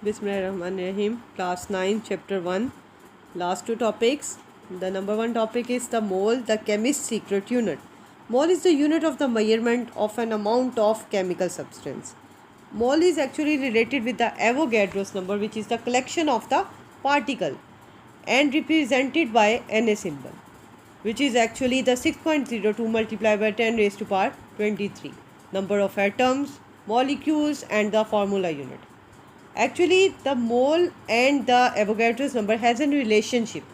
Bismillahirrahmanirrahim. Class 9, Chapter 1. Last two topics. The number one topic is the mole, the chemist's secret unit. Mole is the unit of the measurement of an amount of chemical substance. Mole is actually related with the Avogadro's number, which is the collection of the particle and represented by Na symbol, which is actually the 6.02 multiplied by 10 raised to power 23. Number of atoms, molecules, and the formula unit. Actually, the mole and the Avogadro's number has a relationship.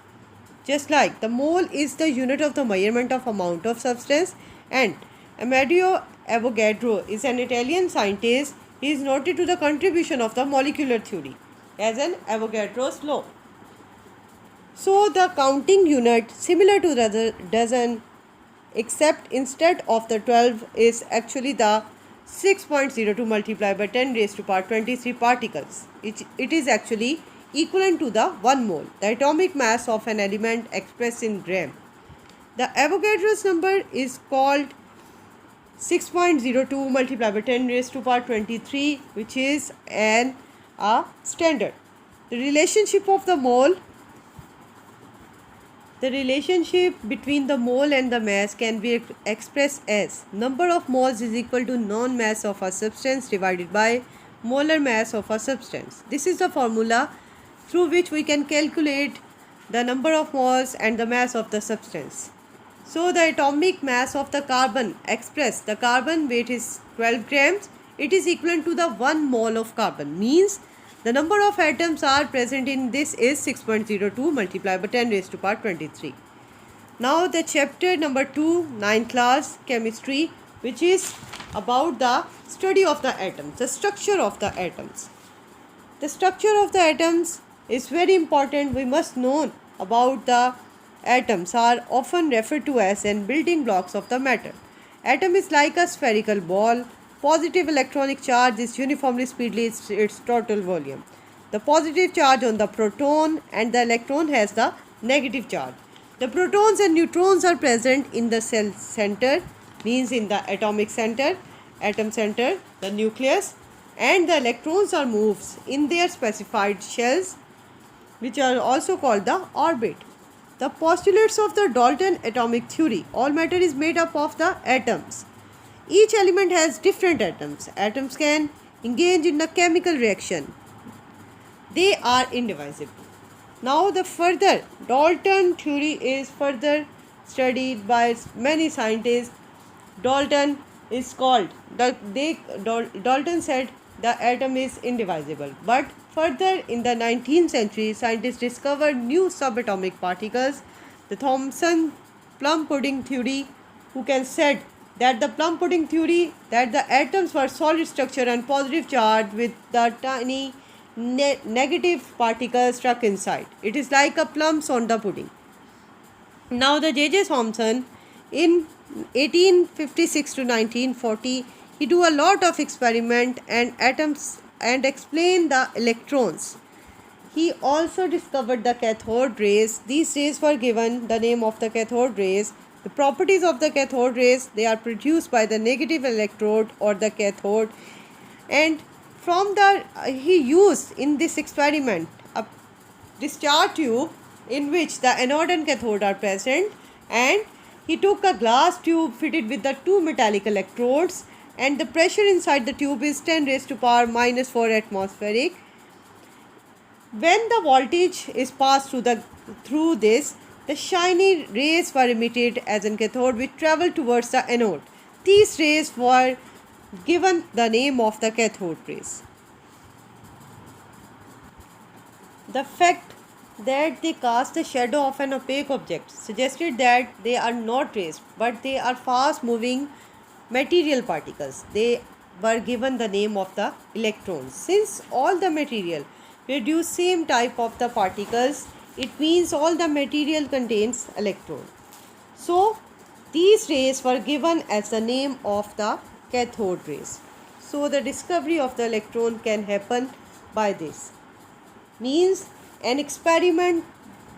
Just like the mole is the unit of the measurement of amount of substance, and Amedeo Avogadro is an Italian scientist. He is noted to the contribution of the molecular theory as an Avogadro's law. So the counting unit similar to the dozen, except instead of the 12 is actually the 6.02 multiplied by 10 raised to power 23 particles. It is actually equivalent to the 1 mole, the atomic mass of an element expressed in gram. The Avogadro's number is called 6.02 multiplied by 10 raised to power 23, which is a standard. The relationship of the mole. The relationship between the mole and the mass can be expressed as number of moles is equal to non-mass of a substance divided by molar mass of a substance. This is the formula through which we can calculate the number of moles and the mass of the substance. So the atomic mass of the carbon expressed, the carbon weight is 12 grams. It is equivalent to the 1 mole of carbon, means the number of atoms are present in this is 6.02 multiplied by 10 raised to power 23. Now the chapter number 2, 9th class chemistry, which is about the study of the atoms, the structure of the atoms. The structure of the atoms is very important. We must know about the atoms are often referred to as an building blocks of the matter. Atom is like a spherical ball. Positive electronic charge is uniformly speedily its total volume. The positive charge on the proton and the electron has the negative charge. The protons and neutrons are present in the cell center, means in the atomic center, atom center, the nucleus, and the electrons are moved in their specified shells, which are also called the orbit. The postulates of the Dalton atomic theory. All matter is made up of the atoms. Each element has different atoms. Atoms can engage in a chemical reaction. They are indivisible. Now the further Dalton theory is further studied by many scientists. Dalton is called, Dalton said the atom is indivisible. But further in the 19th century, scientists discovered new subatomic particles. The Thomson plum pudding theory, who can said that the plum pudding theory that the atoms were solid structure and positive charge with the tiny negative particles stuck inside. It is like a plums on the pudding. Now the J.J. Thomson in 1856 to 1940, he do a lot of experiment and atoms and explain the electrons. He also discovered the cathode rays. These rays were given the name of the cathode rays. The properties of the cathode rays, they are produced by the negative electrode or the cathode, and from the he used in this experiment a discharge tube in which the anode and cathode are present, and he took a glass tube fitted with the two metallic electrodes, and the pressure inside the tube is 10 raised to power minus 4 atmospheric. When the voltage is passed through this, the shiny rays were emitted as a cathode which traveled towards the anode. These rays were given the name of the cathode rays. The fact that they cast the shadow of an opaque object suggested that they are not rays, but they are fast moving material particles. They were given the name of the electrons. Since all the material produce same type of the particles, it means all the material contains electron. So these rays were given as the name of the cathode rays. So the discovery of the electron can happen by this. Means an experiment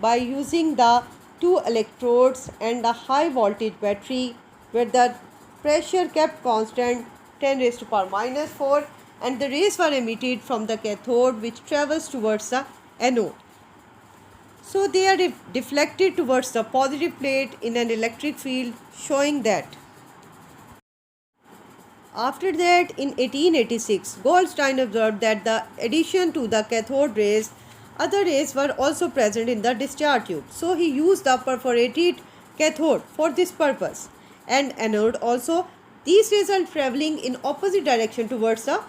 by using the two electrodes and a high voltage battery where the pressure kept constant 10 raised to power minus 4 and the rays were emitted from the cathode which travels towards the anode. So they are deflected towards the positive plate in an electric field, showing that. After that, in 1886, Goldstein observed that the addition to the cathode rays, other rays were also present in the discharge tube. So he used the perforated cathode for this purpose, and anode also. These rays are traveling in opposite direction towards the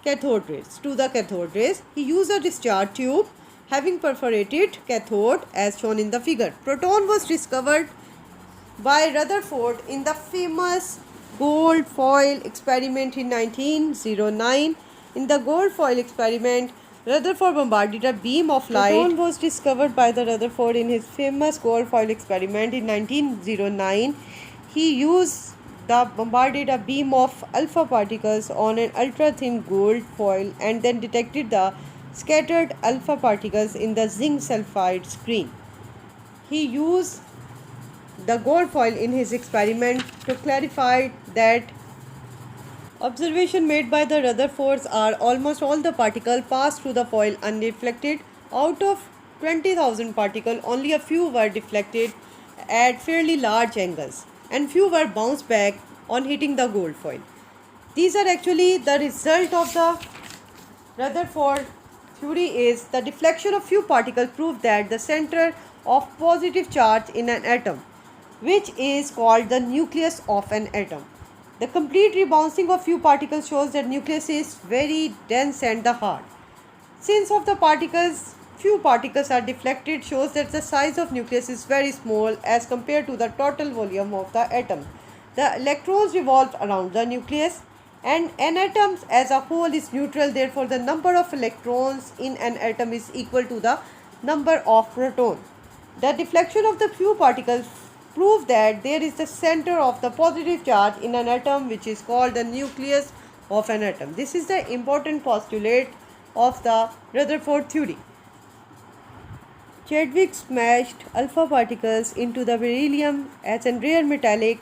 cathode rays. To the cathode rays, he used a discharge tube having perforated cathode as shown in the figure. Proton was discovered by Rutherford in the famous gold foil experiment in 1909. In the gold foil experiment, Rutherford bombarded a beam of light. Proton was discovered by the Rutherford in his famous gold foil experiment in 1909. He bombarded a beam of alpha particles on an ultra thin gold foil and then detected the scattered alpha particles in the zinc sulfide screen. He used the gold foil in his experiment to clarify that observation made by the Rutherfords are almost all the particles passed through the foil undeflected. Out of 20,000 particles, only a few were deflected at fairly large angles and few were bounced back on hitting the gold foil. These are actually the result of the Rutherford theory. Is the deflection of few particles proved that the center of positive charge in an atom, which is called the nucleus of an atom. The complete rebouncing of few particles shows that nucleus is very dense and the hard. Since of the particles, few particles are deflected shows that the size of nucleus is very small as compared to the total volume of the atom. The electrons revolve around the nucleus and an atom as a whole is neutral. Therefore, the number of electrons in an atom is equal to the number of protons. The deflection of the few particles prove that there is the center of the positive charge in an atom which is called the nucleus of an atom. This is the important postulate of the Rutherford theory. Chadwick smashed alpha particles into the beryllium as a rare metallic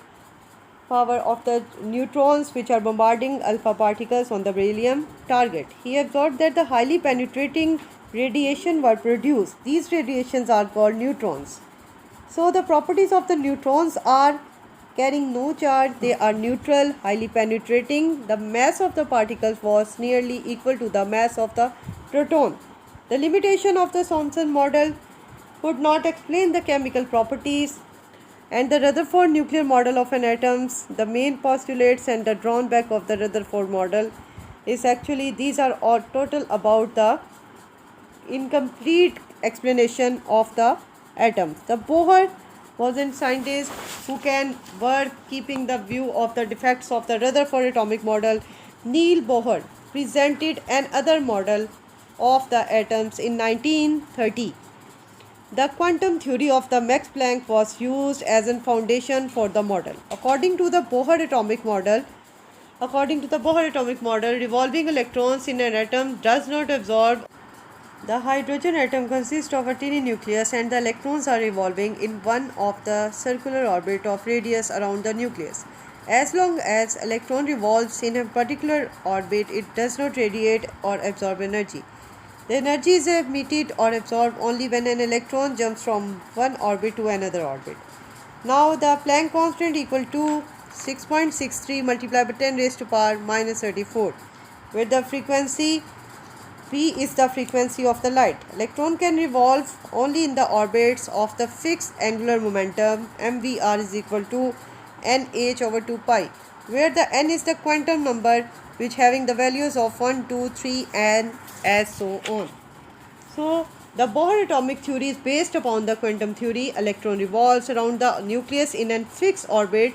power of the neutrons which are bombarding alpha particles on the beryllium target. He observed that the highly penetrating radiation were produced. These radiations are called neutrons. So the properties of the neutrons are carrying no charge, they are neutral, highly penetrating. The mass of the particles was nearly equal to the mass of the proton. The limitation of the Thomson model could not explain the chemical properties, and the Rutherford nuclear model of an atom, the main postulates and the drawback of the Rutherford model is actually these are all total about the incomplete explanation of the atoms. The Bohr was a scientist who can work keeping the view of the defects of the Rutherford atomic model. Niels Bohr presented another model of the atoms in 1930. The quantum theory of the Max Planck was used as a foundation for the model. According to the Bohr atomic model, revolving electrons in an atom does not absorb. The hydrogen atom consists of a tiny nucleus and the electrons are revolving in one of the circular orbit of radius around the nucleus. As long as electron revolves in a particular orbit, it does not radiate or absorb energy. The energy is emitted or absorbed only when an electron jumps from one orbit to another orbit. Now the Planck constant equal to 6.63 multiplied by 10 raised to power minus 34, where the frequency v is the frequency of the light. Electron can revolve only in the orbits of the fixed angular momentum. mvr is equal to nh over 2 pi, where the n is the quantum number which having the values of 1, 2, 3 and as so on. So the Bohr atomic theory is based upon the quantum theory. Electron revolves around the nucleus in a fixed orbit.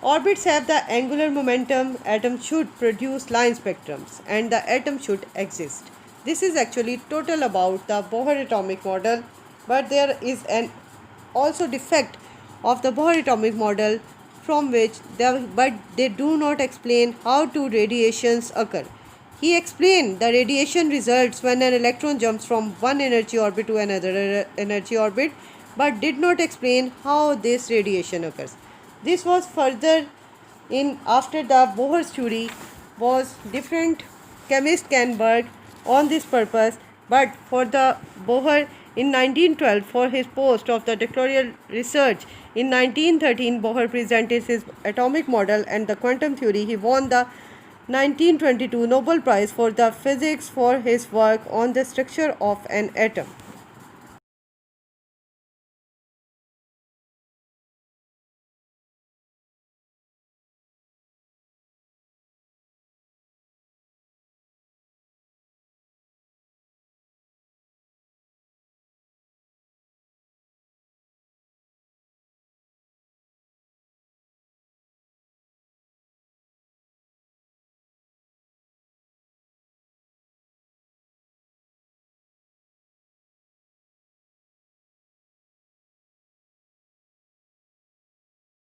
Orbits have the angular momentum. Atoms should produce line spectrums and the atom should exist. This is actually total about the Bohr atomic model, but there is an also defect of the Bohr atomic model from which they do not explain how two radiations occur. He explained the radiation results when an electron jumps from one energy orbit to another energy orbit, but did not explain how this radiation occurs. This was further in after the Bohr's theory was different chemist can work on this purpose, but for the Bohr in 1912 for his post of the doctoral research. In 1913, Bohr presented his atomic model and the quantum theory. He won the 1922 Nobel Prize for the physics for his work on the structure of an atom.